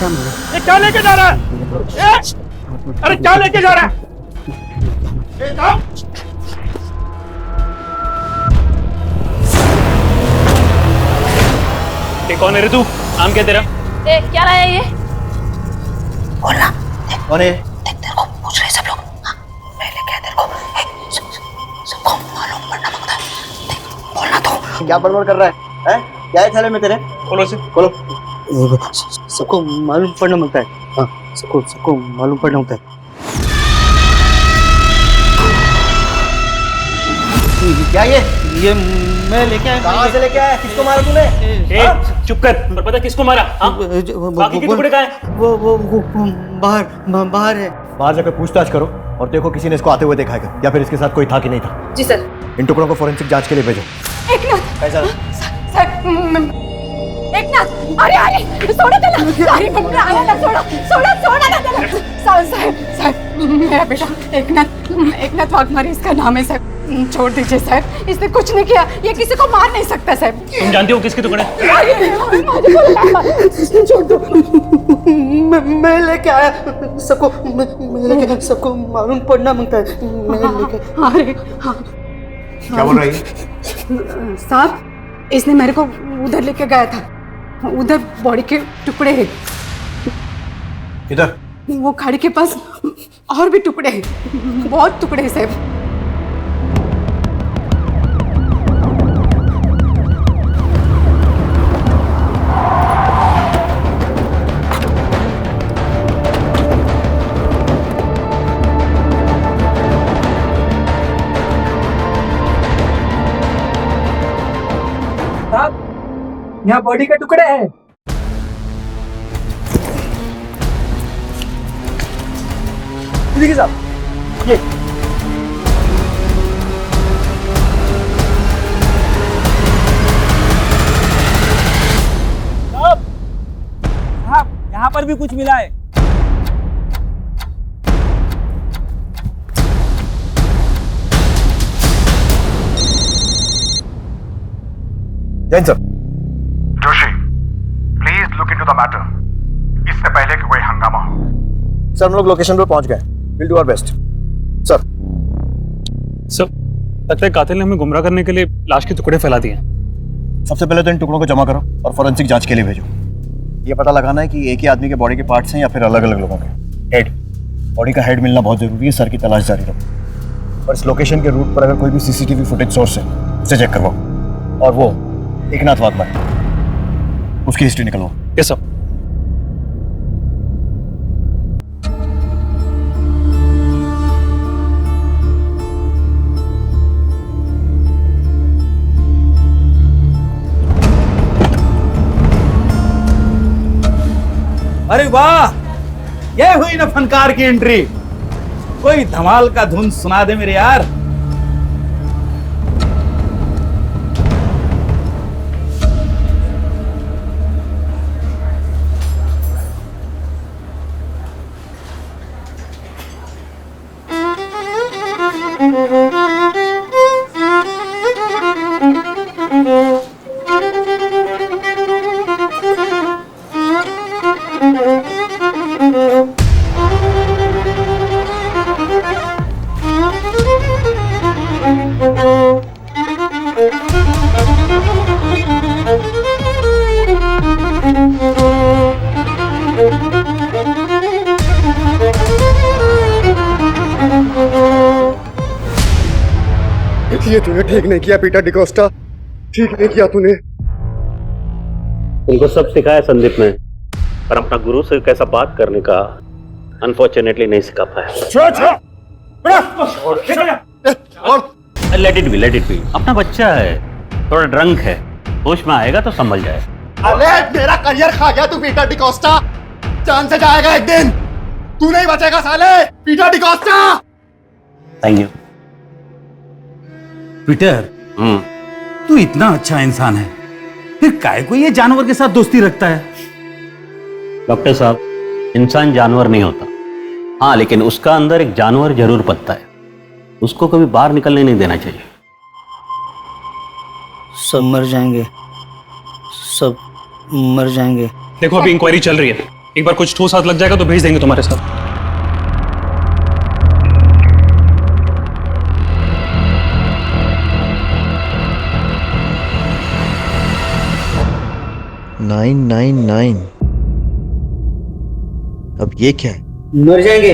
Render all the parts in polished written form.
ये क्या लेके जा रहा है? अरे क्या लेके जा रहा है? ये कौन है रे तू? नाम क्या तेरा? क्या रहा है ये? बोलना। कौन है? तेरे को पूछ रहे सब लोग। हाँ, मैं लेके आया तेरे को। सबको मालूम पड़ना मांगता है। बोलना तो। क्या बड़बड़ कर रहा है? क्या है थैले में तेरे? खोलो से। खोलो। सबको मालूम पड़ना मांगता है। हाँ, सबको मालूम पड़ना होता है। क्या ये मैं लेके आया। कहाँ से लेके आया? किसको मारा तूने? चुप कर। पर पता किसको मारा? बाकी के टुकड़े कहाँ हैं? वो बाहर है। बाहर जाकर पूछताछ करो और देखो किसी ने इसको आते हुए देखा है या फिर इसके साथ कोई था कि नहीं था। जी सर। इन टुकड़ों को फोरेंसिक जांच के लिए भेजो। एकनाथ कैसा? सर एकनाथ अरे सोडा चला सारी बंदे आया ना सोडा ना चला सर मेरा बेटा एकनाथ वाघमारे इसका नाम है सर। छोड़ दीजिए सर, इसने कुछ नहीं किया। ये किसी को मार नहीं सकता सर। तुम जानते हो किसके टुकड़े? छोड़ दो। मैं लेके आया सबको। मैं लेके सबको मालूम पड़ना मांगता है। मैं लेके। अरे हाँ क्या बोल रही है? साहब इसने मेरे को उधर लेके गया था। उधर बॉडी के टुकड़े हैं। किधर? वो खाड़ी के पास और भी टुकड़े हैं, बहुत टुकड़े हैं साहब। यहाँ बॉडी के टुकड़े हैं। देखिए साहब ये साहब यहाँ पर भी कुछ मिला है। Jain sir. Joshi, please look into the matter इससे पहले कि कोई हंगामा हो। सर हम लोग लोकेशन पर पहुंच गए। Will do our best. Sir लगता है कातिल ने हमें गुमराह करने के लिए लाश के टुकड़े फैला दिए। सबसे पहले तो इन टुकड़ों को जमा करो और फोरेंसिक जांच के लिए भेजो। ये पता लगाना है कि एक ही आदमी के बॉडी के पार्ट्स हैं या फिर अलग अलग लोगों के। हेड, बॉडी का हेड मिलना बहुत जरूरी है। सर की तलाश जारी रखो और इस लोकेशन के रूट पर अगर कोई भी सीसीटीवी फुटेज सोर्स है उसे चेक करवाओ और वो एकनाथ वाघमारे उसकी हिस्ट्री निकलवाओ। Yes sir. अरे वाह, ये हुई ना फनकार की एंट्री। कोई धमाल का धुन सुना दे मेरे यार। ये तूने ठीक नहीं किया पीटर डिकोस्टा, ठीक नहीं किया तूने। उनको सब सिखाया संदीप ने, पर अपना गुरु से कैसा बात करने का अनफॉर्चुनेटली नहीं सिखा पाया। Let it be. अपना बच्चा है, थोड़ा ड्रंक है, होश में आएगा तो संभल जाए। अरे मेरा करियर खा गया तू पीटर डिकोस्टा। जान से जाएगा एक दिन, तू नहीं बचेगा साले Peter D'Costa. Thank you. Peter, तू इतना अच्छा इंसान है, फिर काहे को ये जानवर के साथ दोस्ती रखता है? डॉक्टर साहब, इंसान जानवर नहीं होता। हाँ, लेकिन उसका अंदर एक जानवर जरूर पलता है, उसको कभी बाहर निकलने नहीं देना चाहिए। सब मर जाएंगे, सब मर जाएंगे। देखो अभी इंक्वायरी चल रही है, एक बार कुछ ठोस हाथ लग जाएगा तो भेज देंगे तुम्हारे साथ। नाइन 999। अब ये क्या है? मर जाएंगे,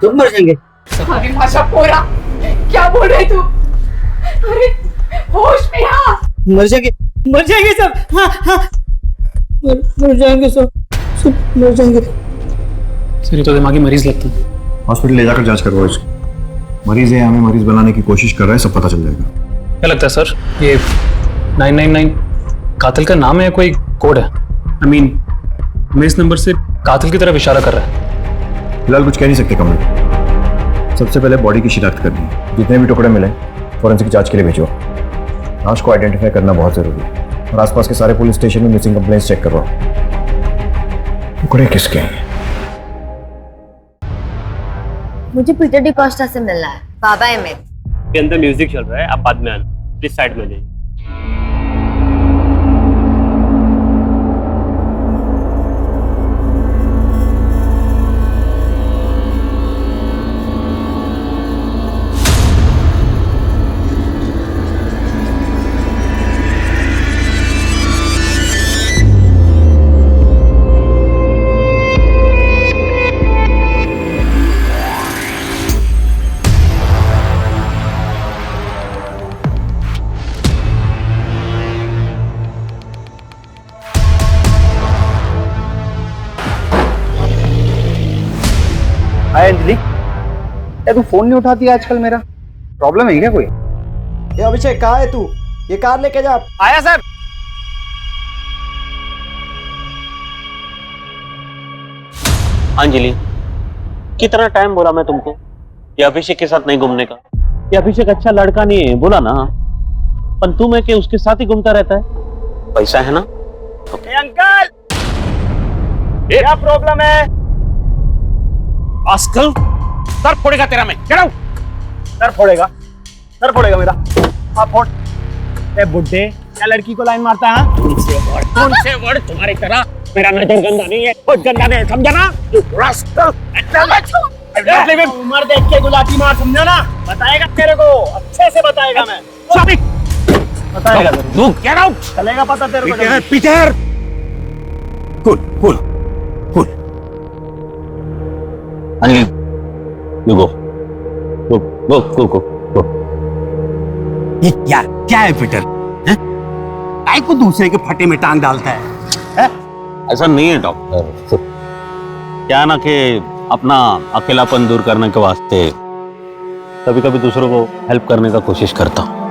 तुम मर जाएंगे। अरे माशा पोरा, क्या बोल रहे तू? अरे होश में आ। मर जाएंगे सब। हाँ हाँ, मर जाएंगे सब मर जाएंगे। सर ये तो दिमागी मरीज लगता है। हॉस्पिटल ले जाकर जांच करवाओ इसको। मरीज है, हमें मरीज बनाने की कोशिश कर रहा है, सब पता चल जाएगा। क्या लगता है सर, ये 999 कातिल का नाम है या कोई कोड है? I mean, हमें इस नंबर से कातिल की तरफ इशारा कर रहा है। फिलहाल कुछ कह नहीं सकते कमल। सबसे पहले बॉडी की शिनाख्त करनी है। जितने भी टुकड़े मिले फॉरेंसिक जांच के लिए भेजो। लाश को आइडेंटिफाई करना बहुत जरूरी है और आसपास के सारे पुलिस स्टेशन में मिसिंग कंप्लेंट्स चेक करवाओ। टुकड़े किसके हैं? मुझे पीटर डिकोस्टा से मिलना है, बाबा है मेरे। के अंदर म्यूजिक चल रहा है, आप बाद में आना, प्लीज साइड में जाइए। हाय अंजलि, क्या तू फोन नहीं उठाती आजकल? मेरा प्रॉब्लम है क्या कोई? ये अभिषेक कहाँ है तू? ये कार लेके जा। आया सर। अंजलि, कितना टाइम बोला मैं तुमको ये अभिषेक के साथ नहीं घूमने का? ये अभिषेक अच्छा लड़का नहीं है, बोला ना। पर तुम है कि उसके साथ ही घूमता रहता है, पैसा है ना? अंकल, क्या प्रॉब्लम है? आजकल सर फोड़ेगा तेरा मैं। चलो, सर फोड़ेगा मेरा। आप फोड़। ए बुड्ढे, क्या लड़की को लाइन मारता है? उनसे वर्ड तुम्हारी तरह मेरा नजर गंदा नहीं है, बहुत गंदा नहीं है, समझा ना? उम्र देख के गुलाटी मार, समझा ना? बताएगा तेरे को, अच्छे से बताएगा मैं। बताएगा तू गेट आउट। चलेगा पता तेरे को। Peter, cool. Anjali, you go. ये क्या है पीटर? काय को दूसरे के फटे में टांग डालता है? ऐसा नहीं है डॉक्टर। क्या ना कि अपना अकेलापन दूर करने के वास्ते कभी कभी दूसरों को हेल्प करने का कोशिश करता हूँ।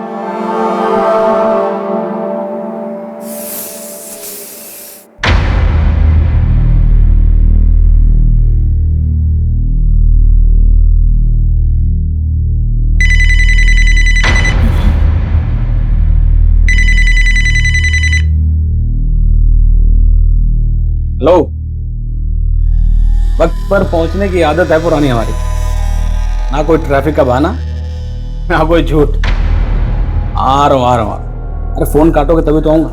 हेलो, वक्त पर पहुंचने की आदत है पुरानी हमारी। ना कोई ट्रैफिक का बहाना, ना कोई झूठ। आ रहा हूं। अरे फोन काटोगे तभी तो आऊंगा।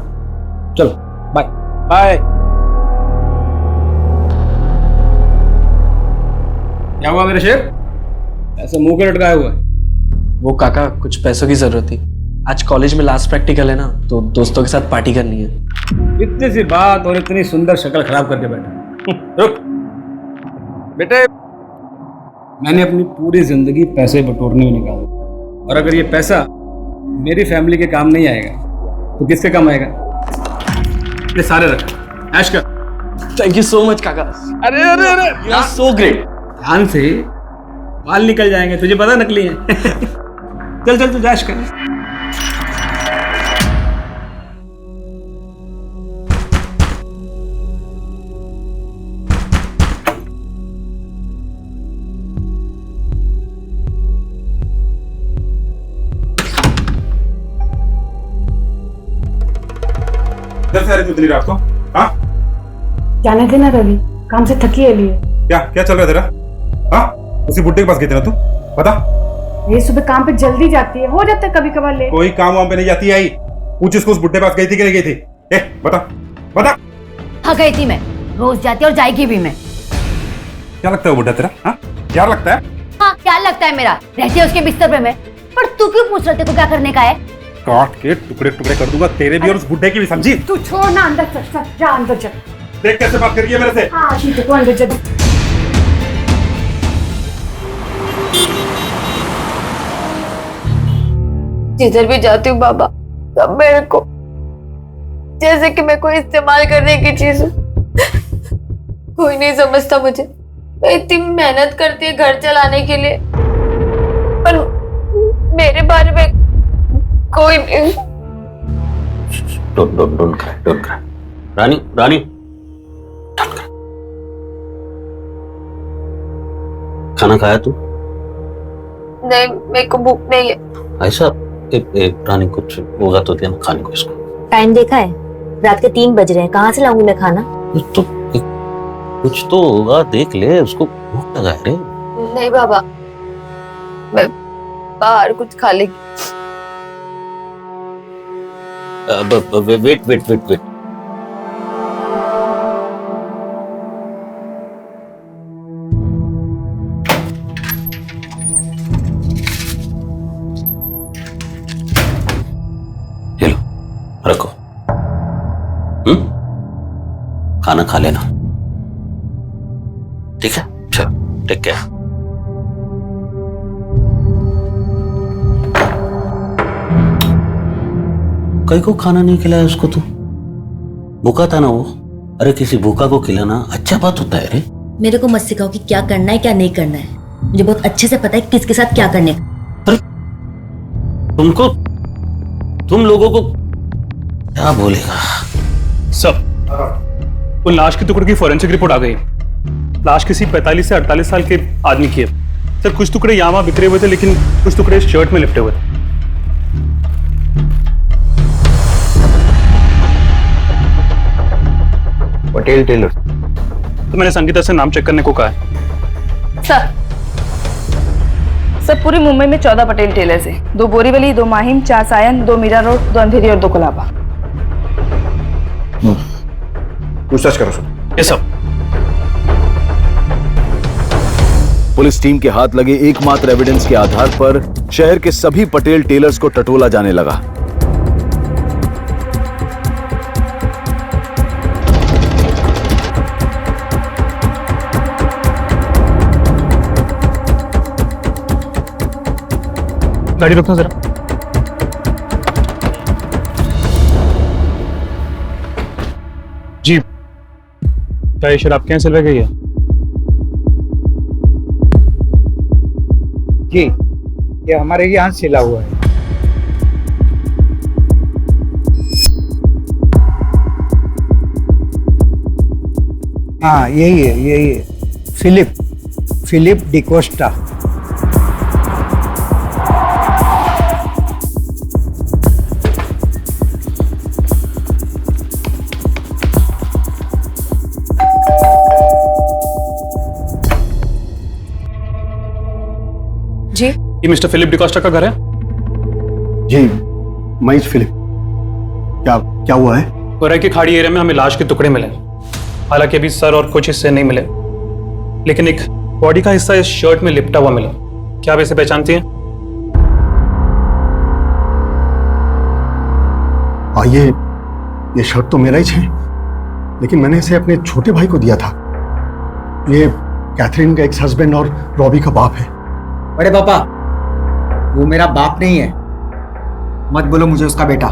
चलो बाय बाय। क्या हुआ मेरे शेर, ऐसे मुंह के लटकाए हुआ है? वो काका, कुछ पैसों की जरूरत थी। आज कॉलेज में लास्ट प्रैक्टिकल है ना, तो दोस्तों के साथ पार्टी करनी है। इतनी सी बात और इतनी सुंदर शक्ल खराब करके बैठा। रुक बेटे, मैंने अपनी पूरी जिंदगी पैसे बटोरने में निकाला, और अगर ये पैसा मेरी फैमिली के काम नहीं आएगा तो किसके काम आएगा? ये सारे रख, ऐश कर। थैंक यू सो मच काका। अरे यू आर सो ग्रेट। ध्यान से, बाल निकल जाएंगे, तुझे पता नकली है। चल तू ऐश कर। इधर से आ रही तू इतनी रात को? हाँ, जाने देना रवि, काम से थकी है लिए। क्या चल रहा है तेरा? हाँ, उसी बुड्ढे के पास गई थी ना तू? बता। ये सुबह काम पे जल्दी जाती है, हो जाता है कभी कभार लेट। कोई काम वाम पे नहीं जाती आई। पूछ इसको उस बुड्ढे के पास गई थी कि नहीं गई थी? बता। हाँ गई थी मैं, रोज जाती और जाएगी भी मैं। क्या लगता है वो बुढ़ा तेरा? हाँ, क्या लगता है? हाँ, क्या लगता है मेरा? रहती है उसके बिस्तर पे मैं। पर तू क्यों पूछ रहे थे को क्या करने का है? काट के टुकड़े टुकड़े कर दूंगा, तेरे भी और उस बुढ़े की भी, समझी? तू छोड़ ना, अंदर चल, जा अंदर चल। देख कैसे बात कर रही है मेरे से। हाँ ठीक है, तू अंदर चल। जिधर भी जाती हूँ बाबा, सब मेरे को जैसे कि मैं कोई इस्तेमाल करने की चीज हूँ। कोई नहीं समझता मुझे। मैं इतनी मेहनत करती है घर चलाने के लिए, पर मेरे बारे में कोई नहीं। Don't cry. Rani don't cry। खाना खाया तू? नहीं, मेरे को भूख नहीं है। ऐसा रानी कुछ होगा तो देना खाने को इसको। टाइम देखा है? रात के 3 बज रहे हैं, कहाँ से लाऊंगी मैं खाना? तो कुछ तो होगा, देख ले, उसको भूख लगा है रे। नहीं बाबा, मैं बाहर कुछ खा लेगी। वेट। ये लो, रखो। खाना खा लेना, ठीक है? चलो, टेक केयर। कई को खाना नहीं खिलाया उसको तू? भूखा था ना वो। अरे किसी भूखा को खिलाना अच्छा बात होता है रे। मेरे को मत सिखाओ कि क्या करना है क्या नहीं करना है। मुझे बहुत अच्छे से पता है किसके साथ क्या करने का। तुम लोगों को क्या बोलेगा? सब वो लाश के टुकड़े की फॉरेंसिक रिपोर्ट आ गई। लाश किसी 45 से 48 साल के आदमी की है सर। कुछ टुकड़े यहाँ बिखरे हुए थे, लेकिन कुछ टुकड़े शर्ट में लिपटे हुए थे। पटेल टेलर। तो मैंने संगीता से नाम चेक करने को कहा है। सर पूरी मुंबई में 14 पटेल टेलर्स हैं। 2 बोरीवली, 2 माहिम, 4 सायन, 2 मीरा रोड, 2 अंधेरी और 2 कोलाबा। पूछताछ करो सर। ये सब पुलिस टीम के हाथ लगे एकमात्र एविडेंस के आधार पर शहर के सभी पटेल टेलर्स को टटोला जाने लगा। गाड़ी रोकना जरा। जी, क्या ये शराब आपके यहाँ सिलवाई गई है? जी, ये हमारे यहाँ सिला हुआ है। हाँ यही है फिलिप डिकोस्टा। जी, ये मिस्टर फिलिप डिकोस्टा का घर है? जी, मैं फिलिप। क्या हुआ है? कोराई की खाड़ी एरिया में हमें लाश के टुकड़े मिले। हालांकि अभी सर और कुछ हिस्से नहीं मिले, लेकिन एक बॉडी का हिस्सा इस शर्ट में लिपटा हुआ मिला। क्या आप इसे पहचानती हैं? ये शर्ट तो मेरा ही है, लेकिन मैंने इसे अपने छोटे भाई को दिया था। ये कैथरीन का एक्स हस्बैंड और रॉबी का बाप है। अरे पापा, वो मेरा बाप नहीं है। मत बोलो मुझे उसका बेटा।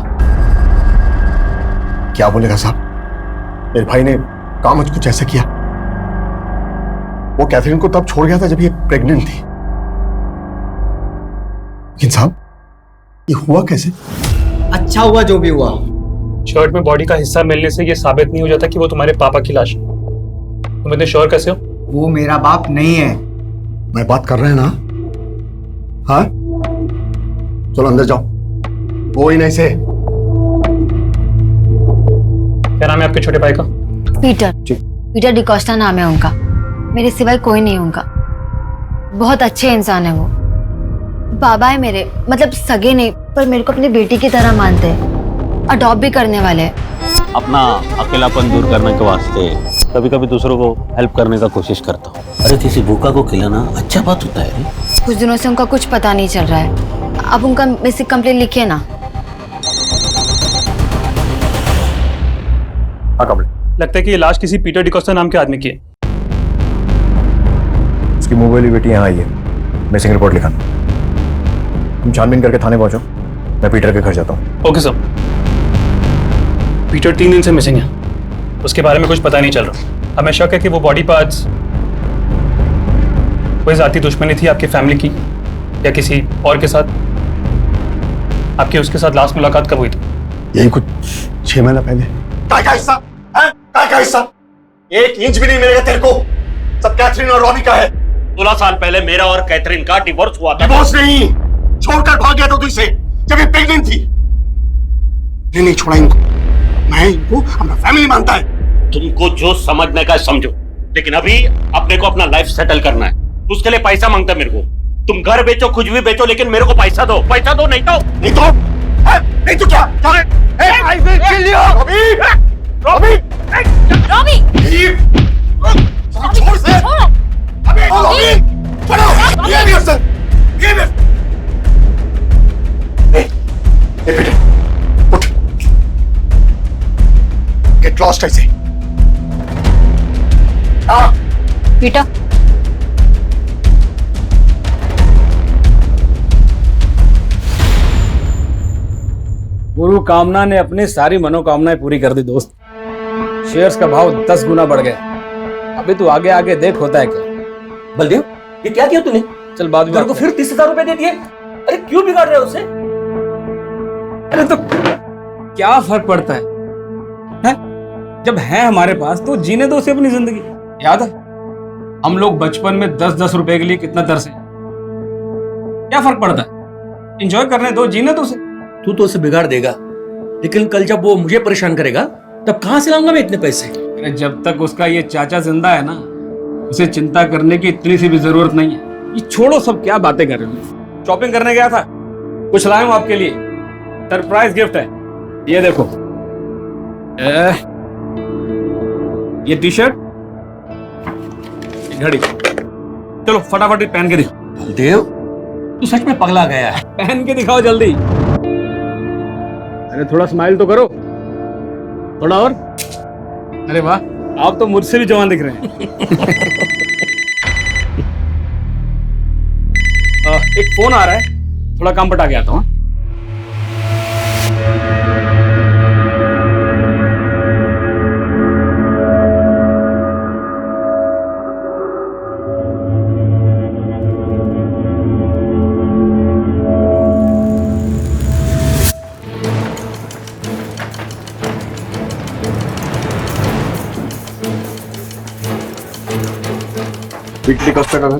क्या बोलेगा साहब? मेरे भाई ने काम कुछ ऐसा किया। वो कैथरीन को तब छोड़ गया था जब ये प्रेग्नेंट थी। लेकिन साहब, ये हुआ कैसे? अच्छा हुआ जो भी हुआ। शर्ट में बॉडी का हिस्सा मिलने से ये साबित नहीं हो जाता कि वो तुम्हारे पापा की लाश है। तुम इतने श्योर कैसे हो? वो मेरा बाप नहीं है। मैं बात कर रहे हैं ना? हाँ, चलो अंदर जाओ। वो ही नहीं से। क्या नाम है आपके छोटे भाई का? पीटर डिकोस्टा नाम है उनका। मेरे सिवाय कोई नहीं उनका। बहुत अच्छे इंसान है वो। बाबा है मेरे, मतलब सगे नहीं, पर मेरे को अपनी बेटी की तरह मानते हैं। अडॉप्ट भी करने वाले हैं। अपना अकेलापन दूर करने के वास्ते कभी कभी दूसरों को हेल्प करने का कोशिश करता हूँ। अरे किसी भूखा को खिलाना अच्छा बात होता है। कुछ दिनों से उनका कुछ पता नहीं चल रहा है। अब उनका बेसिक कंप्लेंट लिखिए ना। हाँ कंप्लेंट। लगता है कि ये लाश किसी पीटर डिकोस्टा नाम के आदमी की है। उसकी मुंह वाली बेटी यहाँ आई है, मिसिंग रिपोर्ट लिखाना। तुम छानबीन करके थाने पहुंचो, मैं पीटर के घर जाता हूँ। Okay sir. पीटर 3 दिन से मिसिंग है, उसके बारे में कुछ पता नहीं चल रहा। हमें शक है कि वो बॉडी पार्ट्स कोई जाती दुश्मनी थी आपकी फैमिली की या किसी और के साथ। आपकी उसके साथ लास्ट मुलाकात कब हुई थी? यही कुछ 6 महीना पहले। काय का हिस्सा? काय का हिस्सा? 1 इंच भी नहीं मिलेगा तेरे को। सब कैथरीन और रॉबी का है। 16 साल पहले मेरा और कैथरीन का डिवोर्स हुआ था। डिवोर्स नहीं, छोड़कर भाग गया था तुझसे जब ये प्रेग्नेंट थी। नहीं छोड़ा इनको, मैं इनको अपना फैमिली मानता है। तुमको जो समझने का समझो, लेकिन अभी अपने को अपना लाइफ सेटल करना है। उसके लिए पैसा मांगता है मेरे को। तुम घर बेचो, कुछ भी बेचो, लेकिन मेरे को पैसा दो। पैसा दो, नहीं तो क्या? I will kill you! Robbie! छोड़ से! अबे रॉबी! छोड़ो! ये भी अफसर! ये भी! ए बेटे, उठ! Get lost ऐसे! पीटर, गुरु कामना ने अपनी सारी मनोकामनाएं पूरी कर दी दोस्त। शेयर्स का भाव 10 गुना बढ़ गया। अभी तू आगे आगे देख होता है क्या। बलदेव, ये क्या किया तूने? चल बाद में तेरे को फिर 30,000 रुपए दे दिए। अरे क्यों बिगाड़ रहे हो उसे? अरे तो क्या फर्क पड़ता है? जब है हमारे पास तो जीने दो उसे अपनी जिंदगी। याद है हम लोग बचपन में 10-10 रुपए के लिए कितना तरसे। क्या फर्क पड़ता है? एंजॉय करने दो, जीने दो उसे। तू तो उसे बिगाड़ देगा, लेकिन कल जब वो मुझे परेशान करेगा तब कहां से लाऊंगा मैं इतने पैसे? अरे जब तक उसका ये चाचा जिंदा है ना, उसे चिंता करने की इतनी सी भी जरूरत नहीं है। ये छोड़ो, सब क्या बातें कर रहे हो। शॉपिंग करने गया था, कुछ लाया हूं आपके लिए। सरप्राइज गिफ्ट है, ये देखो। ये टी शर्ट, घड़ी। चलो फटाफट पहन के दिखाओ। देव, तू सच में पगला गया है। पहन के दिखाओ जल्दी। अरे थोड़ा स्माइल तो करो, थोड़ा और। अरे वाह, आप तो मुझसे भी जवान दिख रहे हैं। एक फोन आ रहा है, थोड़ा काम पटा के आता हूँ। पीटर डिकोस्टा का घर।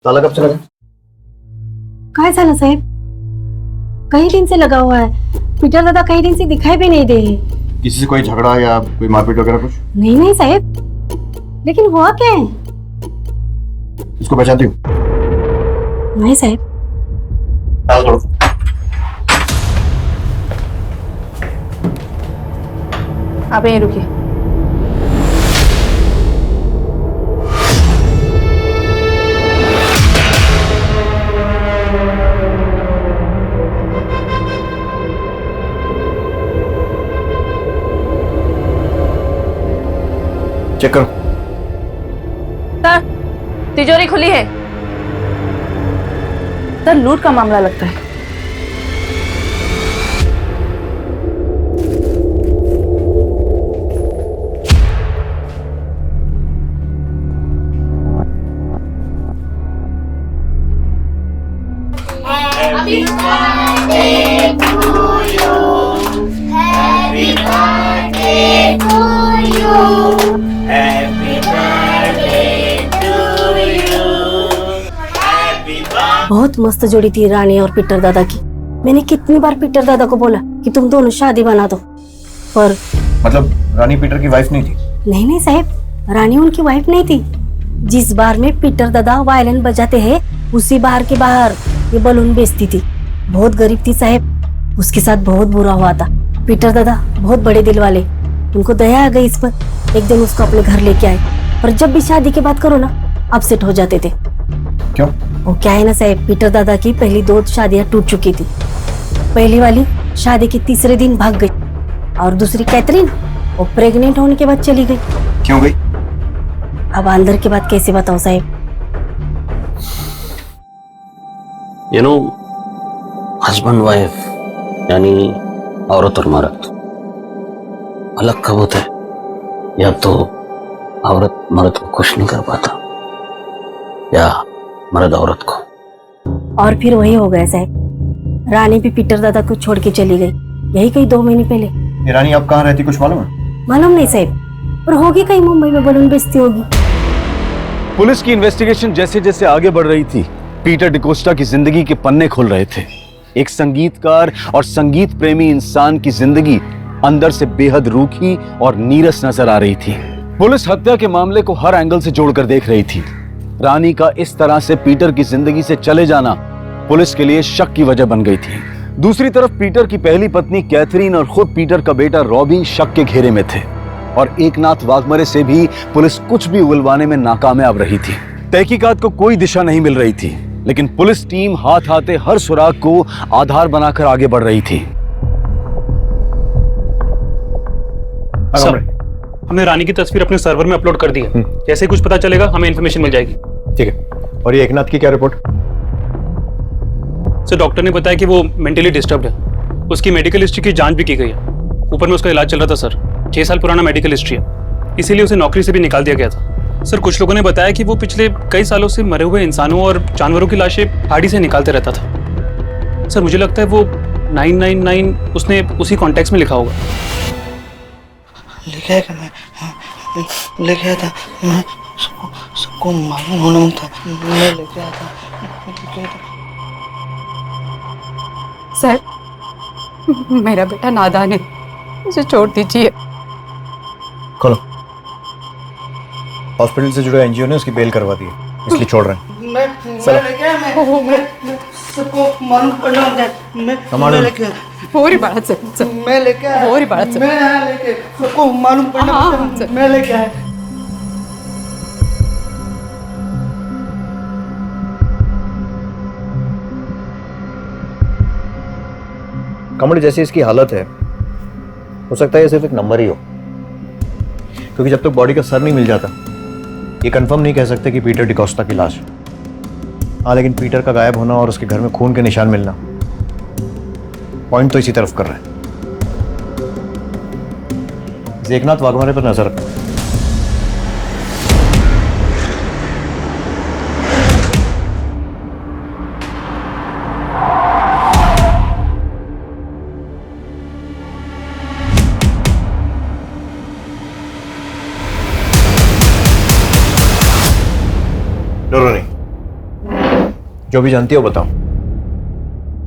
ताला कब से लगा? काय झालं साहेब? कई दिन से लगा हुआ है। पीटर दादा कई दिन से दिखाई भी नहीं दे रहे। किसी से कोई झगड़ा या कोई मारपीट वगैरह कुछ? नहीं साहब, लेकिन हुआ क्या है? इसको पहचानती हूँ? नहीं साहब। आप यहीं रुकिए। चेक करो। सर, तिजोरी खुली है। सर, लूट का मामला लगता है। बहुत मस्त जोड़ी थी रानी और पीटर दादा की। मैंने कितनी बार पीटर दादा को बोला कि तुम दोनों शादी बना दो, पर मतलब रानी पीटर की वाइफ नहीं थी? नहीं साहब, रानी उनकी वाइफ नहीं थी। जिस बार में पीटर दादा वायलिन बजाते हैं उसी बार के बाहर ये बलून बेचती थी। बहुत गरीब थी साहब, उसके साथ बहुत बुरा हुआ था। पीटर दादा बहुत बड़े दिल वाले, उनको दया आ गई इस पर। एक दिन उसको अपने घर लेके आए, पर जब भी शादी की बात करो ना अपसेट हो जाते थे। क्यों? वो क्या है ना साहब, पीटर दादा की पहली 2 शादियां टूट चुकी थी। पहली वाली शादी के तीसरे दिन भाग गई और दूसरी कैथरीन वो प्रेग्नेंट होने के बाद चली गई। क्यों गई? अब अंदर की बात कैसे बताऊं साहब। यू नो, हस्बैंड वाइफ यानी औरत और मर्द अलग कब होता है? या तो औरत मर्द को खुश नहीं कर पाता या मर्द औरत को। और फिर वही हो गया साहब, रानी भी पीटर दादा को छोड़ के चली गई, यही कहीं 2 महीने पहले। ये रानी अब कहाँ रहती कुछ मालूम है? मालूम नहीं साहब, पर होगी कहीं मुंबई में बलून बेचती होगी। पुलिस की इन्वेस्टिगेशन जैसे जैसे आगे बढ़ रही थी, पीटर डिकोस्टा की जिंदगी के पन्ने खुल रहे थे। एक संगीतकार और संगीत प्रेमी इंसान की जिंदगी अंदर से बेहद रूखी और नीरस नजर आ रही थी। पुलिस हत्या के मामले को हर एंगल से जोड़कर देख रही थी। रानी का इस तरह से पीटर की जिंदगी से चले जाना पुलिस के लिए शक की वजह बन गई थी। दूसरी तरफ पीटर की पहली पत्नी कैथरीन और खुद पीटर का बेटा रॉबी शक के घेरे में थे और एकनाथ वाघमरे से भी पुलिस कुछ भी उगलवाने में नाकामयाब रही थी। तहकीकात को कोई दिशा नहीं मिल रही थी, लेकिन पुलिस टीम हाथ आते हर सुराग को आधार बनाकर आगे बढ़ रही थी। सर, हमने रानी की तस्वीर अपने सर्वर में अपलोड कर दी है। जैसे ही कुछ पता चलेगा हमें इन्फॉर्मेशन मिल जाएगी। ठीक है। और ये एकनाथ की क्या रिपोर्ट? सर, डॉक्टर ने बताया कि वो मेंटली डिस्टर्ब्ड है। उसकी मेडिकल हिस्ट्री की जांच भी की गई है। ऊपर में उसका इलाज चल रहा था सर। 6 साल पुराना मेडिकल हिस्ट्री है, इसीलिए उसे नौकरी से भी निकाल दिया गया था। सर, कुछ लोगों ने बताया कि वो पिछले कई सालों से मरे हुए इंसानों और जानवरों की लाशें गाड़ी से निकालते रहता था। सर, मुझे लगता है वो 999 उसने उसी कॉन्टेक्स्ट में लिखा होगा। लिखा है कि मैं लेके आया था, मैं सबको मालूम होना था, मैं लेके आया था। सर, मेरा बेटा नादान है, मुझे छोड़ दीजिए। खोलो। हॉस्पिटल से जुड़े एनजीओ ने उसकी बेल करवा दी है, इसलिए छोड़ रहे हैं। मैं लेके आया, मैं सबको मालूम पड़ना होता है। मैं लेके आया। होरी बात सर, मैं लेके आया। होरी बात सर, मैं आया लेके, सबको मालूम पड़ना होता है। मैं लेके आया। कमल, जैसी इसकी हालत है, हो सकता है ये सिर्फ एक नंबर ही हो, क्योंकि जब तक बॉडी का सर नहीं मिल जाता ये कंफर्म नहीं कह सकते कि पीटर डिकोस्टा की लाश है। हाँ, लेकिन पीटर का गायब होना और उसके घर में खून के निशान मिलना पॉइंट तो इसी तरफ कर रहे हैं। एकनाथ वाघमारे पर नजर रखना। डरो नहीं, जो भी जानती हो बताओ।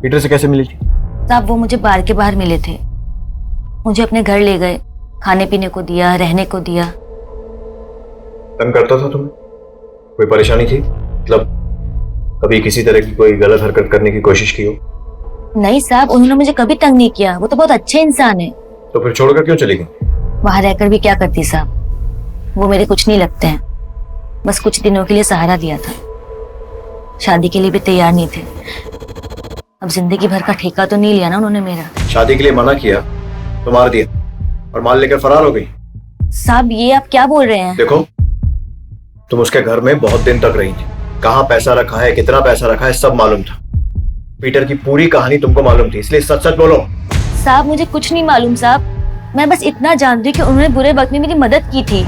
पीटर से कैसे मिली थी? साहब, वो मुझे बार के बाहर मिले थे, मुझे अपने घर ले गए, खाने पीने को दिया, रहने को दिया। तंग करता था तुम्हें? कोई परेशानी थी? मतलब कभी किसी तरह की कोई गलत हरकत करने की कोशिश की हो? नहीं साहब, उन्होंने मुझे कभी तंग नहीं किया, वो तो बहुत अच्छे इंसान है। तो फिर छोड़कर क्यों चली गई? वहां रहकर भी क्या करती साहब, वो मेरे कुछ नहीं लगते हैं, बस कुछ दिनों के लिए सहारा दिया था। शादी के लिए भी तैयार नहीं थे। अब जिंदगी भर का ठेका तो नहीं लिया ना उन्होंने मेरा। शादी के लिए मना किया तो मार दिया और माल लेकर फरार हो गई। साहब, ये आप क्या बोल रहे हैं? देखो, तुम उसके घर में बहुत दिन तक रही थी, कहाँ पैसा रखा है, कितना पैसा रखा है, सब मालूम था। पीटर की पूरी कहानी तुमको मालूम थी, इसलिए सच सच बोलो। साहब, मुझे कुछ नहीं मालूम साहब, मैं बस इतना जानती हूँ कि उन्होंने बुरे वक्त में मेरी मदद की थी।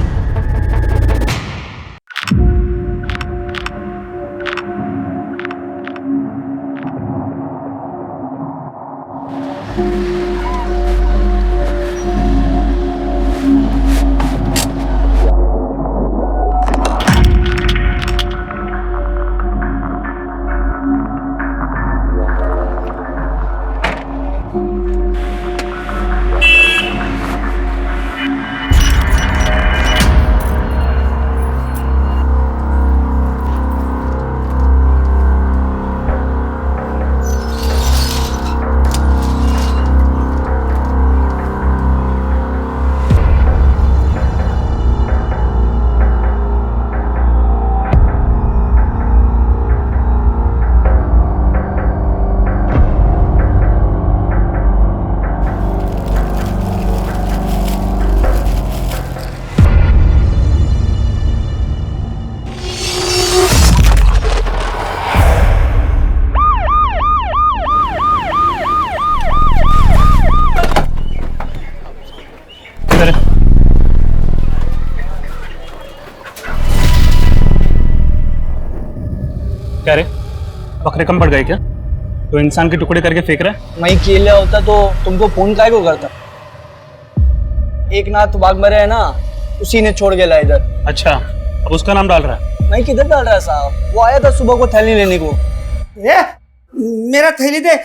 क्या रे, बकरे कम पड़ गए क्या? तो इंसान के टुकड़े करके फेंक रहा है? मैं अकेले होता तो तुमको फोन काहे को करता? एक नाथ वाघमरे है ना, उसी ने छोड़ के लाया इधर। अच्छा, अब उसका नाम डाल रहा है? मैं किधर डाल रहा है साहब, वो आया था सुबह को थैली लेने को। मेरा थैली दे,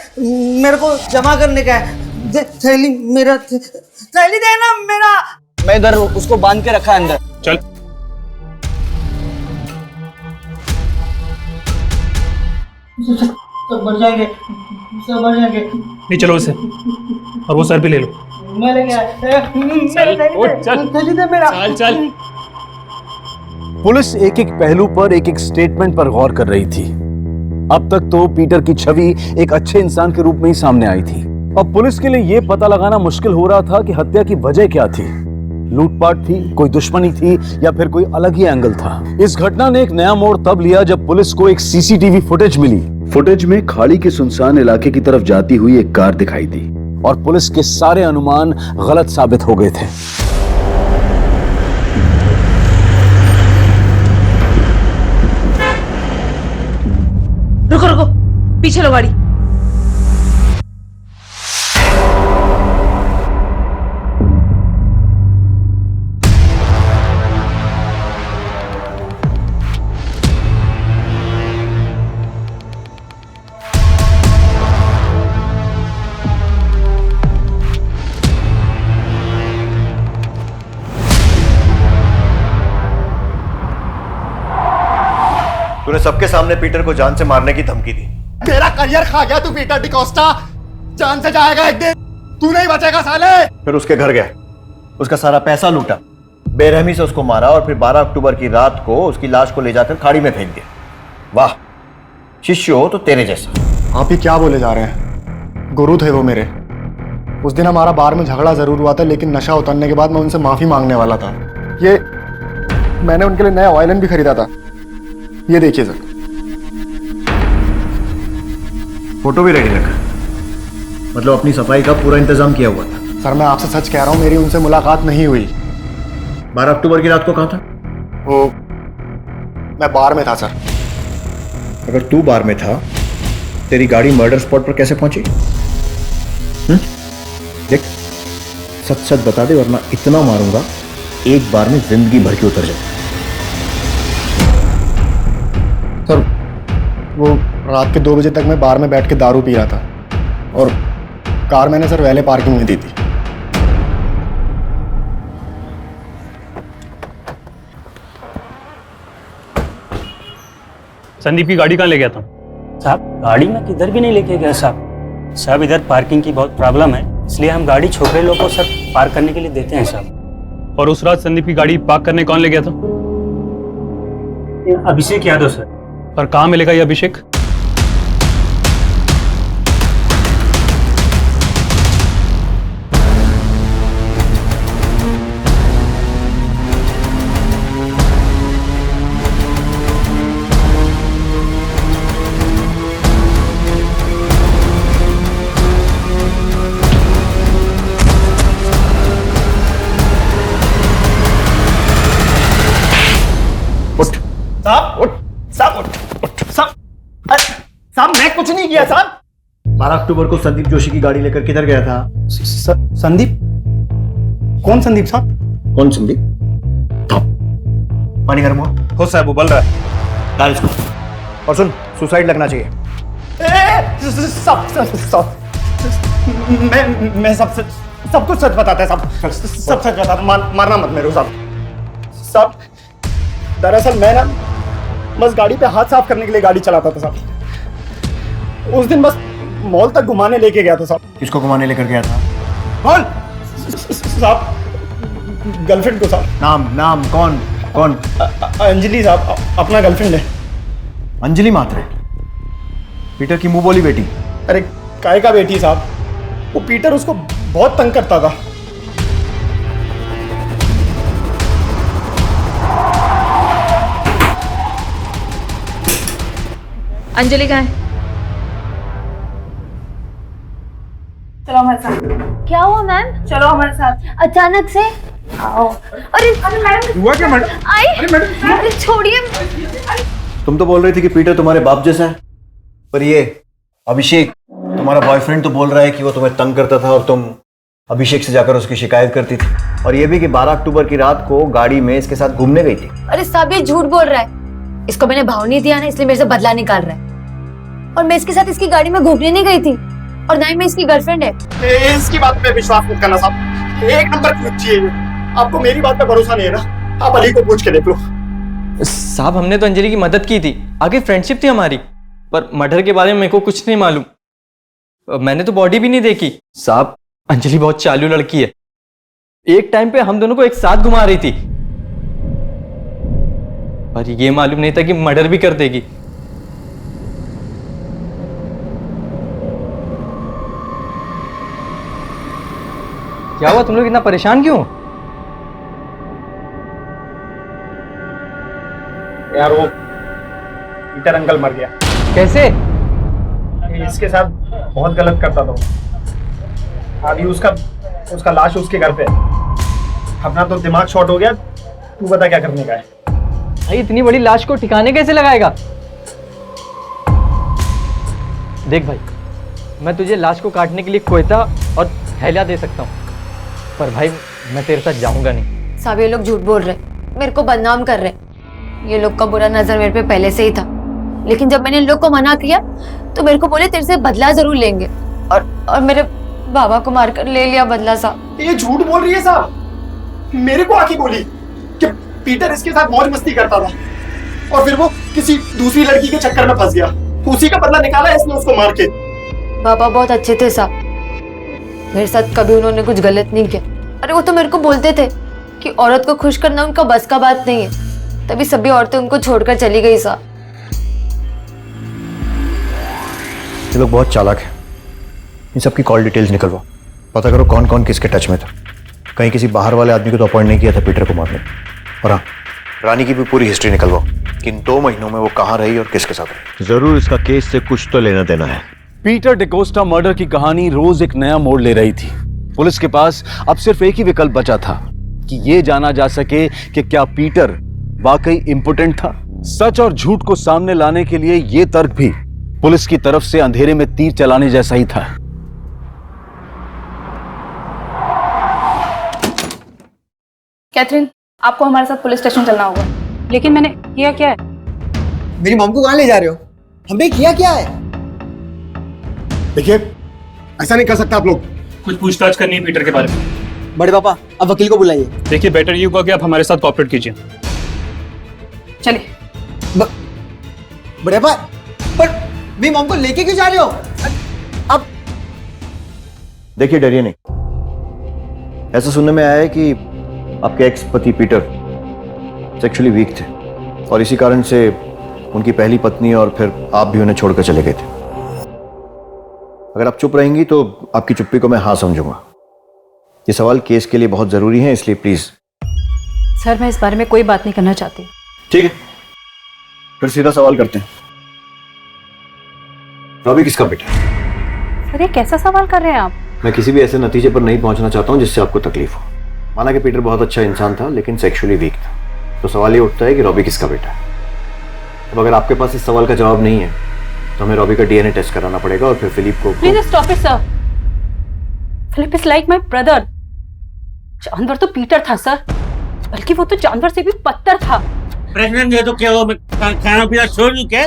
मेरे को जमा करने का है। थैली मेरा थैली दे ना मेरा। मैं इधर उसको बांध के रखा है अंदर। चल। सब बढ़ जाएंगे, सब बढ़ जाएंगे। नहीं, चलो उसे, और वो सर भी ले लो। मैं लेके आया। थैली दे मेरा। चल चल। पुलिस एक एक पहलू पर, एक एक स्टेटमेंट पर गौर कर रही थी। अब तक तो पीटर की छवि एक अच्छे इंसान के रूप में ही सामने आई थी। अब पुलिस के लिए यह पता लगाना मुश्किल हो रहा था कि हत्या की वजह क्या थी। लूटपाट थी, कोई दुश्मनी थी, या फिर कोई अलग ही एंगल था। इस घटना ने एक नया मोड़ तब लिया जब पुलिस को एक सीसीटीवी फुटेज मिली। फुटेज में खाड़ी के सुनसान इलाके की तरफ जाती हुई एक कार दिखाई दी और पुलिस के सारे अनुमान गलत साबित हो गए थे। रुको रुको, पीछे लो गाड़ी। तूने सबके सामने पीटर को जान से मारने की धमकी दी। मेरा करियर खा गया तू पीटर डिकोस्टा, जान से जाएगा एक दिन, तू नहीं बचेगा साले। फिर उसके घर गया, उसका सारा पैसा लूटा, बेरहमी से उसको मारा और फिर 12 अक्टूबर की रात को उसकी लाश को ले जाकर खाड़ी में फेंक दिया। वाह, शिष्य हो तो तेरे जैसा। आप ही क्या बोले जा रहे हैं? गुरु थे वो मेरे। उस दिन हमारा बार में झगड़ा जरूर हुआ था, लेकिन नशा उतरने के बाद मैं उनसे माफी मांगने वाला था। ये मैंने उनके लिए नया वायलिन भी खरीदा था, ये देखिए सर। फोटो भी रेडी रखा, मतलब अपनी सफाई का पूरा इंतजाम किया हुआ था। सर मैं आपसे सच कह रहा हूँ, मेरी उनसे मुलाकात नहीं हुई। 12 अक्टूबर की रात को कहाँ था? वो मैं बार में था सर। अगर तू बार में था, तेरी गाड़ी मर्डर स्पॉट पर कैसे पहुंची? देख, सच सच बता दे वरना इतना मारूंगा एक बार में जिंदगी भर की उतर जाए। सर वो रात के 2 बजे तक मैं बार में बैठ के दारू पी रहा था और कार मैंने सर वैले पार्किंग में दी थी। संदीप की गाड़ी कहाँ ले गया था? साहब गाड़ी में किधर भी नहीं लेके गया साहब। साहब इधर पार्किंग की बहुत प्रॉब्लम है, इसलिए हम गाड़ी छोटे लोगों को सर पार्क करने के लिए देते हैं साहब। और उस रात संदीप की गाड़ी पार्क करने कौन ले गया था? अभिषेक यादव सर। और कहाँ मिलेगा ये अभिषेक? साहब मैं कुछ नहीं किया साहब। 12 अक्टूबर को संदीप जोशी की गाड़ी लेकर किधर गया था? संदीप? कौन संदीप साहब? कौन संदीप? पानी गर्म हुआ? हो साहब, उबल रहा है। डाल इसको। और सुन, सुसाइड लगना चाहिए। मैं सब कुछ सच बताता है साहब, सब सच बताता। मारना मत मेरे को साहब। दरअसल मैं ना बस गाड़ी पे हाथ साफ करने के लिए गाड़ी चलाता था साहब। उस दिन बस मॉल तक घुमाने लेके गया था साहब। किसको घुमाने लेकर गया था? कौन साहब? गर्लफ्रेंड को साहब। नाम कौन? अंजलि साहब, अपना गर्लफ्रेंड है। अंजलि मात्रे, पीटर की मुंह बोली बेटी। अरे काय का बेटी साहब, वो पीटर उसको बहुत तंग करता था। अंजलि कहाँ है? चलो हमारे साथ। क्या हुआ मैम? चलो हमारे साथ। अचानक से आओ। अरे मैडम हुआ क्या मैडम? आई, अरे छोड़िए। तुम तो बोल रही थी कि पीटर तुम्हारे बाप जैसा है, पर ये अभिषेक तुम्हारा बॉयफ्रेंड तो बोल रहा है कि वो तुम्हें तंग करता था और तुम अभिषेक से जाकर उसकी शिकायत करती थी, और ये भी कि 12 अक्टूबर की रात को गाड़ी में इसके साथ घूमने गई थी। अरे साहब ये झूठ बोल रहा है, इसको मैंने भाव नहीं दिया ना, इसलिए मेरे से बदला निकाल रहा है। और मैं इसके साथ इसकी गाड़ी में घूमने नहीं गई थी, और ना ही मैं इसकी गर्लफ्रेंड है। इसकी बात पे विश्वास मत करना साहब, एक नंबर की बच्ची है ये। आपको मेरी बात पे भरोसा नहीं है ना, आप अली को पूछ के देख लो। साहब हमने तो अंजलि की मदद की थी, आगे फ्रेंडशिप थी हमारी, पर मर्डर के बारे में मेरे को कुछ नहीं मालूम। मैंने तो बॉडी भी नहीं देखी। साहब अंजलि बहुत चालू लड़की है, एक टाइम पे हम दोनों को एक साथ घुमा रही थी, पर ये मालूम नहीं था कि मर्डर भी कर देगी। क्या हुआ, तुम लोग इतना परेशान क्यों? यार वो पीटर अंकल मर गया। कैसे? इसके साथ बहुत गलत करता था, अभी उसका लाश उसके घर पे है। अपना तो दिमाग शॉर्ट हो गया, तू बता क्या करने का है। भाई इतनी बड़ी लाश को ठिकाने कैसे लगाएगा? देख भाई, मैं तुझे लाश को काटने के लिए कोयता और थैला दे सकता हूँ, पर भाई मैं तेरे साथ जाऊंगा नहीं। साहब ये लोग झूठ बोल रहे, मेरे को बदनाम कर रहे। ये लोग का बुरा नजर मेरे पे पहले से ही था, लेकिन जब मैंने इन लोग को मना किया तो मेरे को बोले तेरे से बदला जरूर लेंगे, और मेरे बाबा को मारकर ले लिया बदला। साहब ये झूठ बोल रही है साहब, मेरे को आके बोली कि पीटर इसके साथ मौज मस्ती करता था, और फिर वो किसी दूसरी लड़की के चक्कर में फंस गया, उसी का बदला निकाला इसने उसको मार के। बाबा बहुत अच्छे थे साहब, मेरे साथ कभी उन्होंने कुछ गलत नहीं किया। अरे वो तो मेरे को बोलते थे कि औरत को खुश करना उनका बस का बात नहीं है, तभी सभी औरतें उनको छोड़कर चली गई। साहब ये लोग बहुत चालाक हैं, इन सब की कॉल डिटेल्स निकलवाओ, पता करो कौन कौन किसके टच में था। कहीं किसी बाहर वाले आदमी को तो अपॉइंट नहीं किया था पीटर को मारने। और हाँ, रानी की भी पूरी हिस्ट्री निकलवाओ कि इन 2 महीनों में वो कहाँ रही और किसके साथ रही। जरूर इसका केस से कुछ तो लेना देना है। पीटर डिकोस्टा मर्डर की कहानी रोज एक नया मोड़ ले रही थी। पुलिस के पास अब सिर्फ एक ही विकल्प बचा था कि ये जाना जा सके कि क्या पीटर वाकई इंपोर्टेंट था। सच और झूठ को सामने लाने के लिए ये तर्क भी पुलिस की तरफ से अंधेरे में तीर चलाने जैसा ही था। कैथरीन, आपको हमारे साथ पुलिस स्टेशन चलना होगा। लेकिन मैंने किया क्या है? मेरी मॉम को कहाँ ले जा रहे हो? हमने किया क्या है? देखिए ऐसा नहीं कर सकता आप लोग। कुछ पूछताछ करनी है पीटर के बारे में। बड़े पापा अब वकील को बुलाइए। देखिए बेटर ये होगा कि आप हमारे साथ कोऑपरेट कीजिए। चलिए। बड़े पापा, पर मेरी मॉम को लेके क्यों जा रहे हो? अब देखिए डरिए नहीं, ऐसा सुनने में आया है कि आपके एक्स पति पीटर सेक्सुअली वीक थे, और इसी कारण से उनकी पहली पत्नी और फिर आप भी उन्हें छोड़कर चले गए थे। अगर आप चुप रहेंगी तो आपकी चुप्पी को मैं हाँ समझूंगा। ये सवाल केस के लिए बहुत जरूरी है, इसलिए प्लीज। सर मैं इस बारे में कोई बात नहीं करना चाहती। ठीक है, फिर सीधा सवाल करते हैं। रॉबी किसका बेटा? सर ये कैसा सवाल कर रहे हैं आप? मैं किसी भी ऐसे नतीजे पर नहीं पहुंचना चाहता हूं जिससे आपको तकलीफ हो। माना कि पीटर बहुत अच्छा इंसान था लेकिन सेक्सुअली वीक था, तो सवाल ये उठता है कि रॉबी किसका बेटा है। अब अगर आपके पास इस सवाल का जवाब नहीं है तो हमें रॉबी का डीएनए टेस्ट कराना पड़ेगा, और फिर फिलिप को। Please stop it sir. Philip is like my brother. जानवर तो पीटर था सर, बल्कि वो तो जानवर से भी बदतर था। प्रेग्नेंट है तो क्या हुआ? मैं खाना पीना छोड़ दूं क्या?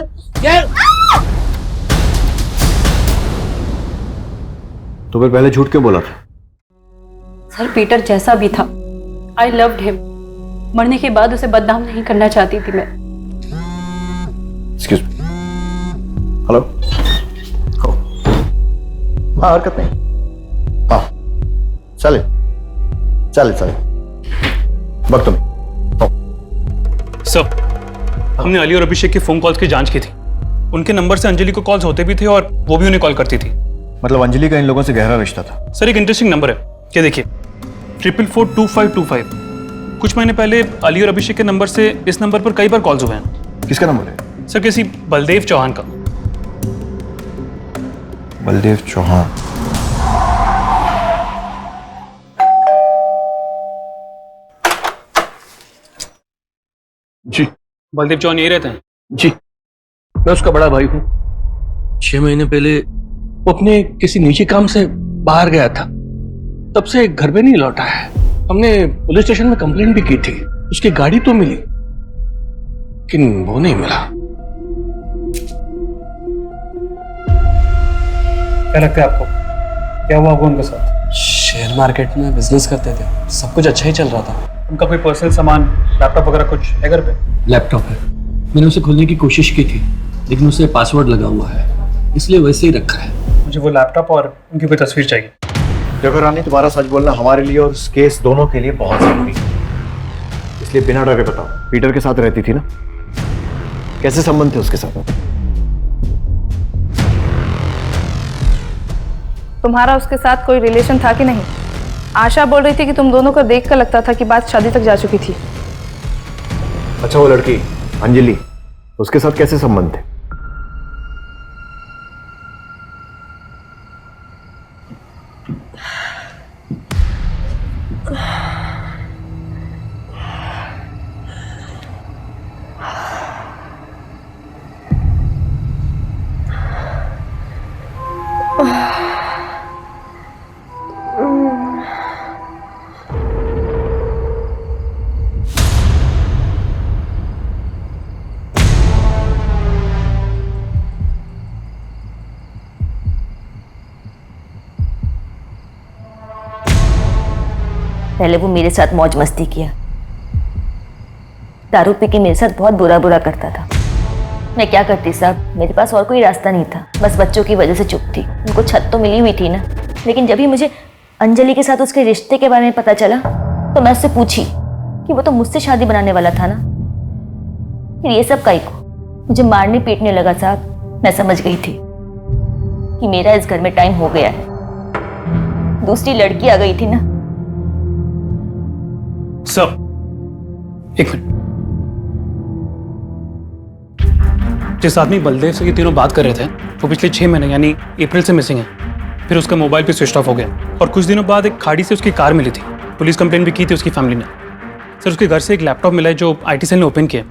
तो फिर पहले झूठ क्यों बोला था? सर पीटर जैसा भी था, आई लव्ड हिम। मरने के बाद उसे बदनाम नहीं करना चाहती थी मैं। Excuse me. हेलो। हाँ हरकत नहीं। हाँ चले चले चले वक्त में। सर हमने अली और अभिषेक के फोन कॉल्स की जांच की थी। उनके नंबर से अंजलि को कॉल्स होते भी थे और वो भी उन्हें कॉल करती थी। मतलब अंजलि का इन लोगों से गहरा रिश्ता था। सर एक इंटरेस्टिंग नंबर है, क्या देखिए 442525। कुछ महीने पहले अली और अभिषेक के नंबर से इस नंबर पर कई बार कॉल्स हुए हैं। किसका नंबर है? सर किसी बलदेव चौहान का। बलदेव चौहान। जी बलदेव चौहान यही रहते हैं? जी मैं उसका बड़ा भाई हूं। 6 महीने पहले वो अपने किसी निजी काम से बाहर गया था, तब से घर पे नहीं लौटा है। हमने पुलिस स्टेशन में कंप्लेंट भी की थी, उसकी गाड़ी तो मिली लेकिन वो नहीं मिला। क्या लगता है आपको, क्या हुआ होगा उनके साथ? शेयर मार्केट में बिजनेस करते थे, सब कुछ अच्छा ही चल रहा था। उनका कोई पर्सनल सामान, लैपटॉप वगैरह कुछ है घर पे? लैपटॉप है, मैंने उसे खोलने की कोशिश की थी लेकिन उसे पासवर्ड लगा हुआ है, इसलिए वैसे ही रखा है। मुझे वो लैपटॉप और उनकी कोई तस्वीर चाहिए। देखो रानी, तुम्हारा सच बोलना हमारे लिए और इस केस दोनों के लिए बहुत जरूरी है, इसलिए बिना डरे बताओ, पीटर के साथ रहती थी ना? कैसे संबंध थे उसके साथ? तुम्हारा उसके साथ कोई रिलेशन था कि नहीं? आशा बोल रही थी कि तुम दोनों को देख कर लगता था कि बात शादी तक जा चुकी थी। अच्छा, वो लड़की अंजलि, उसके साथ कैसे संबंध थे? पहले वो मेरे साथ मौज मस्ती किया, दारू पी के मेरे साथ बहुत बुरा बुरा करता था। मैं क्या करती साहब, मेरे पास और कोई रास्ता नहीं था, बस बच्चों की वजह से चुप थी। उनको छत तो मिली हुई थी ना, लेकिन जब ही मुझे अंजलि के साथ उसके रिश्ते के बारे में पता चला तो मैं उससे पूछी कि वो तो मुझसे शादी बनाने वाला था ना। फिर ये सब काई को मुझे मारने पीटने लगा साहब। मैं समझ गई थी कि मेरा इस घर में टाइम हो गया है। दूसरी लड़की आ गई थी ना। सर, एक मिनट। जिस आदमी बलदेव से ये तीनों बात कर रहे थे वो पिछले 6 महीने यानी अप्रैल से मिसिंग है। फिर उसका मोबाइल पे स्विच ऑफ हो गया और कुछ दिनों बाद एक खाड़ी से उसकी कार मिली थी। पुलिस कंप्लेंट भी की थी उसकी फैमिली ने। सर, उसके घर से एक लैपटॉप मिला है जो आईटी सेल ने ओपन किया।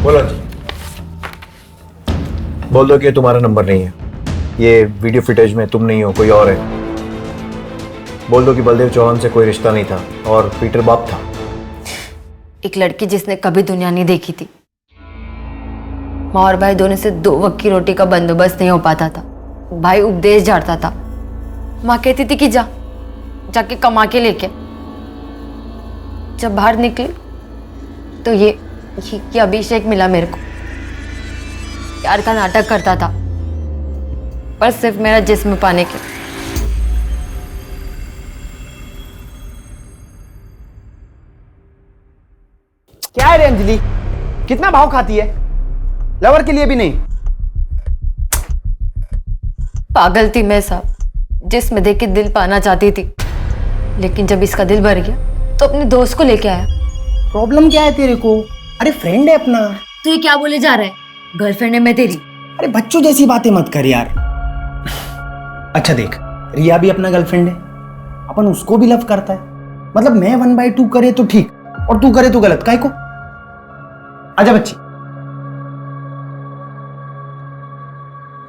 बोलो जी। बोल दो कि तुम्हारा नंबर नहीं है, ये वीडियो फुटेज में तुम नहीं हो, कोई और है। बोल दो कि बलदेव चौहान से कोई रिश्ता नहीं था और पीटर बाप था। एक लड़की जिसने कभी दुनिया नहीं देखी थी। माँ और भाई दोनों से 2 वक्त की रोटी का बंदोबस्त नहीं हो पाता था। भाई उपदेश झाड़ता था, माँ कहती थी कि जाके कमा के लेके। जब बाहर निकली तो ये अभिषेक मिला मेरे को। प्यार का नाटक करता था पर सिर्फ मेरा जिस्म पाने के। क्या है रे अंजलि, कितना भाव खाती है? लवर के लिए भी नहीं। पागल थी मैं साहब, जिस्म देख के दिल पाना चाहती थी, लेकिन जब इसका दिल भर गया तो अपने दोस्त को लेके आया। प्रॉब्लम क्या है तेरे को? अरे फ्रेंड है अपना। तो ये क्या बोले जा रहा है? गर्लफ्रेंड है मैं तेरी। अरे बच्चों जैसी बातें मत कर यार। अच्छा देख, रिया भी अपना गर्लफ्रेंड है, अपन उसको भी लव करता है। मतलब मैं 1/2 करे तो ठीक और तू करे तो गलत। काहे को? आजा बच्ची,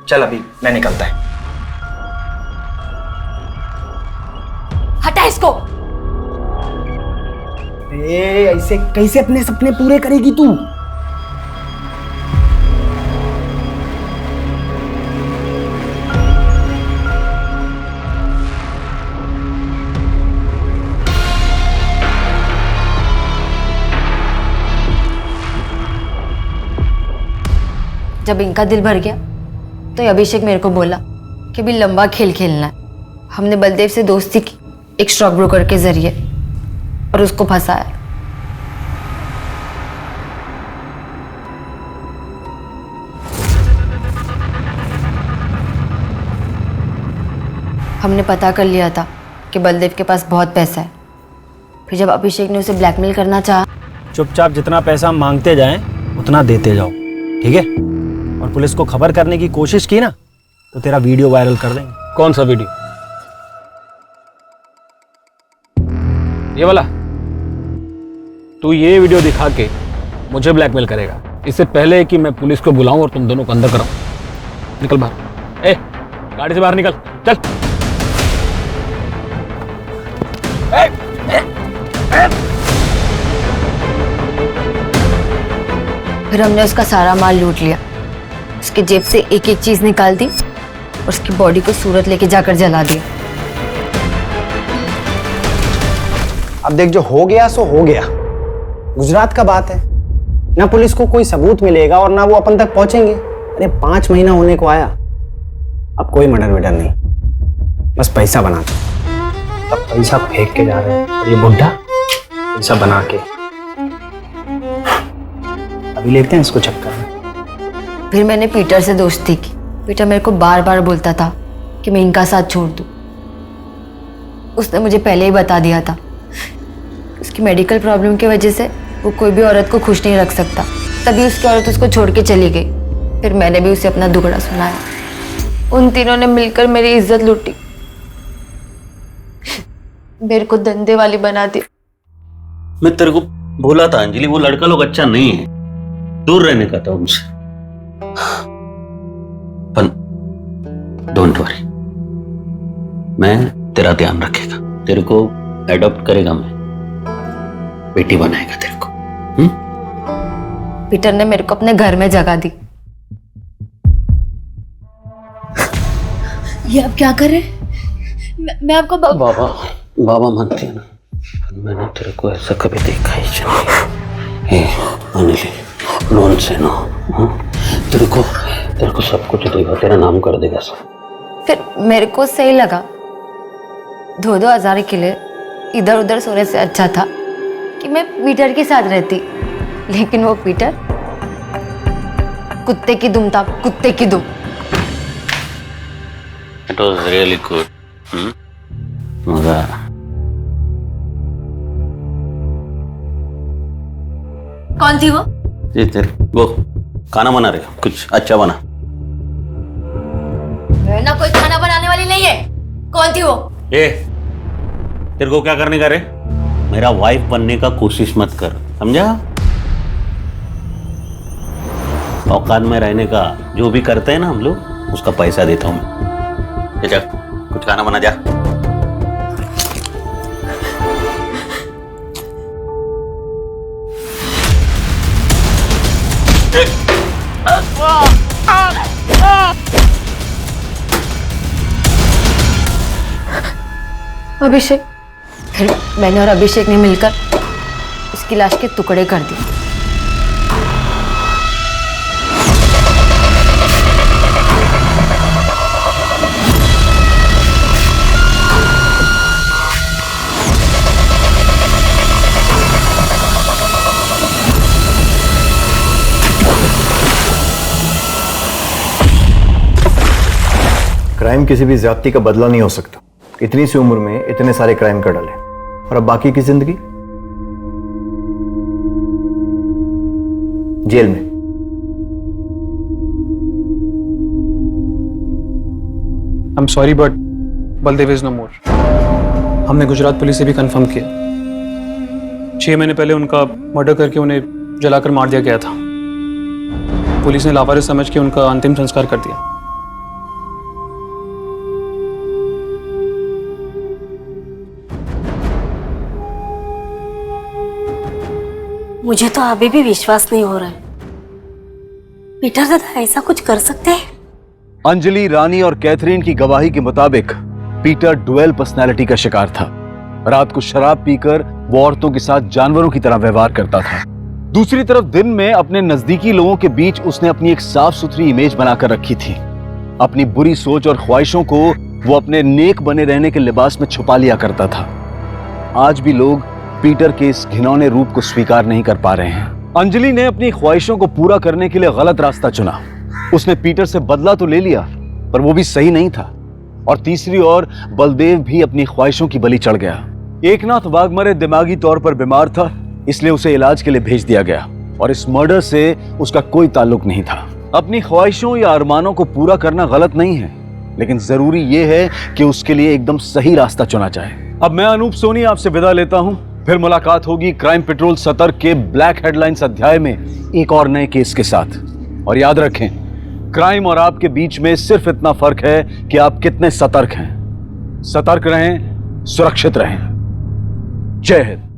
चल अभी मैं निकलता है। हटा इसको। ऐसे कैसे अपने सपने पूरे करेगी तू? जब इनका दिल भर गया तो अभिषेक मेरे को बोला कि भी लंबा खेल खेलना है। हमने बलदेव से दोस्ती की एक स्टॉक ब्रोकर के जरिए और उसको फंसाया। हमने पता कर लिया था कि बलदेव के पास बहुत पैसा है। फिर जब अभिषेक ने उसे ब्लैकमेल करना चाहा, चुपचाप जितना पैसा मांगते जाएं उतना देते जाओ, ठीक है? और पुलिस को खबर करने की कोशिश की ना तो तेरा वीडियो वायरल कर देंगे। कौन सा वीडियो? ये वाला? तू ये वीडियो दिखा के मुझे ब्लैकमेल करेगा इससे पहले कि मैं पुलिस को बुलाऊं और तुम दोनों को अंदर कराऊं। निकल बाहर। ए, गाड़ी से बाहर निकल, चल। फिर हमने उसका सारा माल लूट लिया, उसकी जेब से एक एक चीज निकाल दी और उसकी बॉडी को सूरत लेके जाकर जला दिया। अब देख, जो हो गया सो हो गया। गुजरात का बात है ना, पुलिस को कोई सबूत मिलेगा और ना वो अपन तक पहुंचेंगे। अरे 5 महीना होने को आया, अब कोई मर्डर वर्डर नहीं, बस पैसा बनाते। अब पैसा फेंक के जा रहे हैं और ये बुढ़ा पैसा बना के अभी लेते हैं इसको चक्कर में। फिर मैंने पीटर से दोस्ती की। पीटर मेरे को बार बार बोलता था कि मैं इनका साथ छोड़ दूं। उसने मुझे पहले ही बता दिया था उसकी मेडिकल प्रॉब्लम की वजह से वो कोई भी औरत को खुश नहीं रख सकता, तभी उसकी औरत उसको छोड़ के चली गई। फिर मैंने भी उसे अपना दुखड़ा सुनाया। उन तीनों ने मिलकर मेरी इज्जत लूटी, मेरे को धंधे वाली बना दी। मैं तेरे को बोला था अंजलि, वो लड़का लोग अच्छा नहीं है, दूर रहने का था उनसे। पर डोंट वरी, मैं तेरा ध्यान रखेगा, तेरे को एडॉप्ट करेगा, मैं बेटी बनाएगा तेरे को। पीटर ने मेरे को अपने घर में जगह दी। ये आप क्या कर रहे हैं? मैं आपको बाबा मानती है ना, मैंने तेरे को ऐसा कभी देखा ही नहीं। अनिल, नॉन से ना, तेरे को सब कुछ देगा, तेरा नाम कर देगा सब। फिर मेरे को सही लगा, 2-2 हज़ार के लिए इधर उधर सोने से अच्छा था कि मैं पीटर के साथ रहती। लेकिन वो पीटर कुत्ते की दुम था, कुत्ते की दुम। It was really good. मजा आया। कौन थी वो? जी तेरे वो खाना बना रहे हो, कुछ अच्छा बना। मैं ना कोई खाना बनाने वाली नहीं है। कौन थी वो? तेरे को क्या करने का रे? मेरा वाइफ बनने का कोशिश मत कर, समझा? औकात में रहने का जो भी करते हैं ना हम लोग, उसका पैसा देता हूं मैं। जा, कुछ खाना बना जा। अभिषेक। फिर मैंने और अभिषेक ने मिलकर उसकी लाश के टुकड़े कर दिए। क्राइम किसी भी ज्यादती का बदला नहीं हो सकता। इतनी सी उम्र में इतने सारे क्राइम कर डाले, और अब बाकी की जिंदगी जेल में। I am sorry but Baldev is no more. हमने गुजरात पुलिस से भी कंफर्म किया, 6 महीने पहले उनका मर्डर करके उन्हें जलाकर मार दिया गया था। पुलिस ने लावारिस समझ के उनका अंतिम संस्कार कर दिया। मुझे तो अभी भी विश्वास नहीं हो रहा है। पीटर दादा ऐसा कुछ कर सकते हैं? अंजलि, रानी और कैथरीन की गवाही के मुताबिक पीटर डुअल पर्सनालिटी का शिकार था। रात को शराब पीकर वो औरतों के साथ जानवरों की तरह व्यवहार करता था। दूसरी तरफ दिन में अपने नजदीकी लोगों के बीच उसने अपनी एक साफ सुथरी इमेज बनाकर रखी थी। अपनी बुरी सोच और ख्वाहिशों को वो अपने नेक बने रहने के लिबास में छुपा लिया करता था। आज भी लोग पीटर के इस घिनौने रूप को स्वीकार नहीं कर पा रहे हैं। अंजलि ने अपनी ख्वाहिशों को पूरा करने के लिए गलत रास्ता चुना। उसने पीटर से बदला तो ले लिया, पर वो भी सही नहीं था। और तीसरी ओर बलदेव भी अपनी ख्वाहिशों की बलि चढ़ गया। एकनाथ वाघमरे दिमागी तौर पर बीमार था, इसलिए उसे इलाज के लिए भेज दिया गया और इस मर्डर से उसका कोई ताल्लुक नहीं था। अपनी ख्वाहिशों या अरमानों को पूरा करना गलत नहीं है, लेकिन जरूरी यह है कि उसके लिए एकदम सही रास्ता चुना जाए। अब मैं अनूप सोनी आपसे विदा लेता हूं, फिर मुलाकात होगी क्राइम पेट्रोल सतर्क के ब्लैक हेडलाइंस अध्याय में एक और नए केस के साथ। और याद रखें, क्राइम और आपके बीच में सिर्फ इतना फर्क है कि आप कितने सतर्क हैं। सतर्क रहें, सुरक्षित रहें। जय हिंद।